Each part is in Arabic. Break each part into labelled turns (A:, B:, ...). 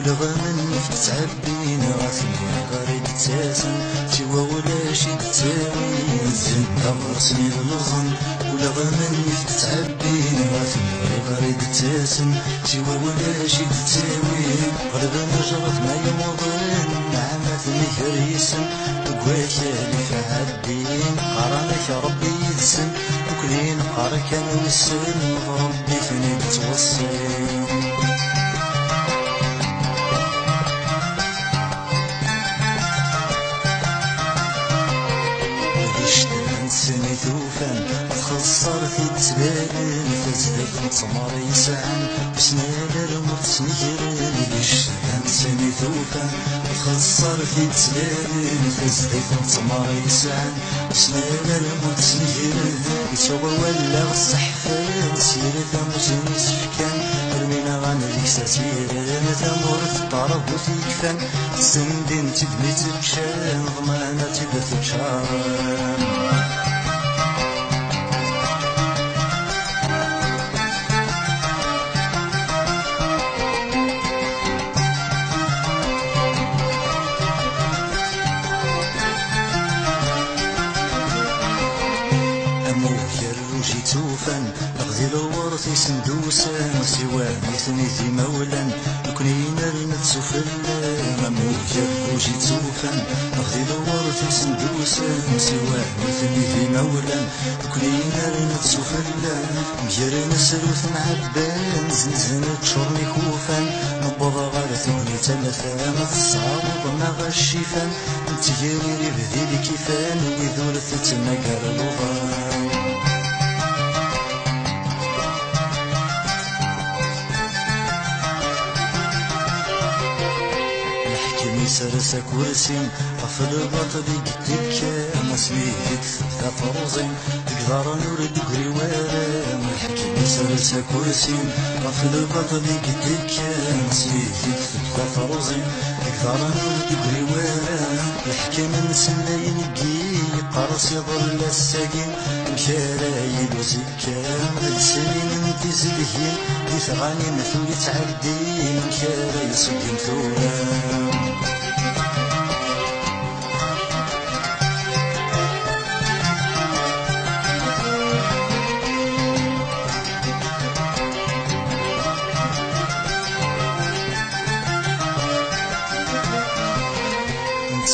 A: ولغمن تعبين غاسمين غريب تاسن سوا ولا شي تساوي الزن غرسني الغن ولغمن تعبين غاسمين غريب تاسن سوا ولا شي تساوي غربا نجرت ما يمضن نعمتني كريسن وقوات لي فعدين قرانك ربي يدسن وكلين قارك انا والسن ربي فيني بتوصل سني ثوفان خسر في تبان فزدك مطمر يسعن بسنال الموت سنيران بشتان سني ثوفان خسر في تبان فزدك مطمر يسعن بسنال الموت سنيران يسوى ولا الصحفان سيرة موسم سفكان المينا غنريك ساتيران ثمور الطرب وتيكفان سندين تدمي تبشان ضمانة تبث بشاران توفان أغذي الورثي سندوسان سواه مثنيتي مولا يكونين المتسو فلان مموجة وجي توفان أغذي الورثي سندوسان سواه مثنيتي مولا يكونين المتسو فلان مجر نسلوث معبان زنزنة شرني خوفان نبضى غارثوني تلفان الصعب ما غشيفان انتجاري بذيلي كيفان ويذورث تنقر الوضان سرسا كرسي غفل البطل قدك ما سميتك ثلاث روزين تقدر نورد قريوان الحكيم سرسا كرسي غفل البطل قدك ما سميتك ثلاث روزين تقدر نورد قريوان الحكيم نسنا ينقي قرص يظل الساقين مكارايل وزكام السنين تزلهين يثغاني مثل يتعدين مكارايل صدين ثوران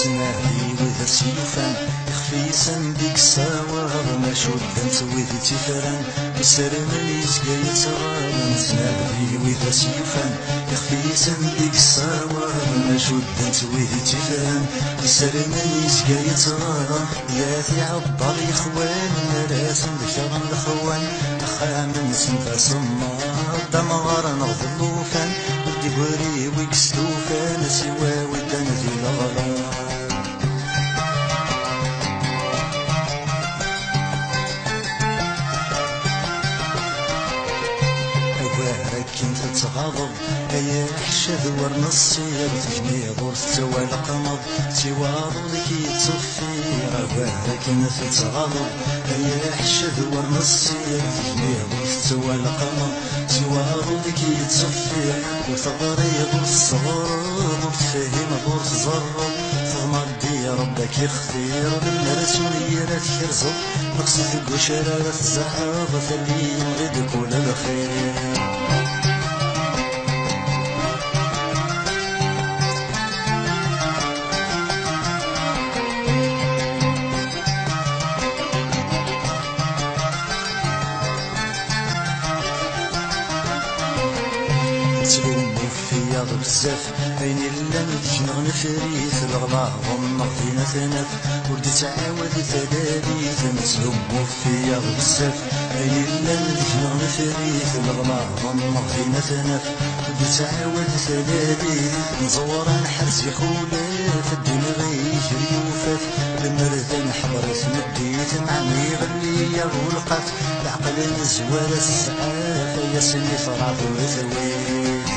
A: تنادي وذا سيوفان يخفي سنديك ساوار ما شدنت وذي تفران بسرمن يزقى يتغارن تنادي وذا سيوفان يخفي سنديك ساوار ما شدنت وذي تفران بسرمن يزقى يتغارن ثلاثي عبر يخوان راسم ذكرن الخوان خامن سنفا صمار دمغار نغض اللوفان ودي قوري ويكستوفان سوا ودان ذي الغلان كنت تغضب ايا حشد ورنصير تجني ضرت سوى القمض سوى ضلك يتصفي رواها كنت تغضب ايا حشد ورنصير تجني ضرت سوى القمض سوى ضلك يتصفي وثغري ضرت الصغر ضرت فاهم ضرت زرب فضمد دي ربك يختير بالمرسولية لا تكرزب نقصد قشرة الزهر ثلي يريد كل الخير تلومو فيا بزاف عيني لا نتجنغ نفريث الغلا ضمغ فينا ثنف ولدي تعاود ثلاثيث تلومو فيا بزاف عيني لا نتجنغ نفريث الغلا ضمغ فينا ثنف ولدي تعاود ثلاثيث نزور نحرز يخولات الدنيا غيجري وفات المرث نحضرت مديت مع ميغلي والقف العقل نزوال السعافة يا سني فرعض وثويت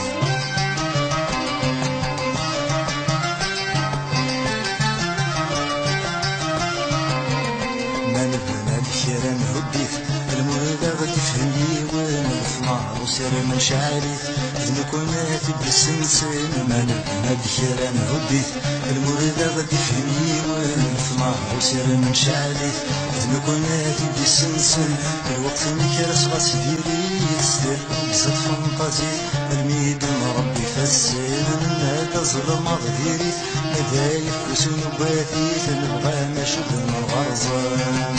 A: ما نبنى الكرام هديت المولى غادي تفهمني وانا الفنار وسير من شعريت ذنكوناتي بالسنسن ما نبنا بكرا نهديت المريدة غادي فيني ونفمع وسير من شعليت ذنكوناتي بالسنسن الوقت نكرس غاسديري يستر بزاد فنطازي الميد ربي فسر هذا ظلم غديري هذا يفكس نباتي نبغى نشد الغرزان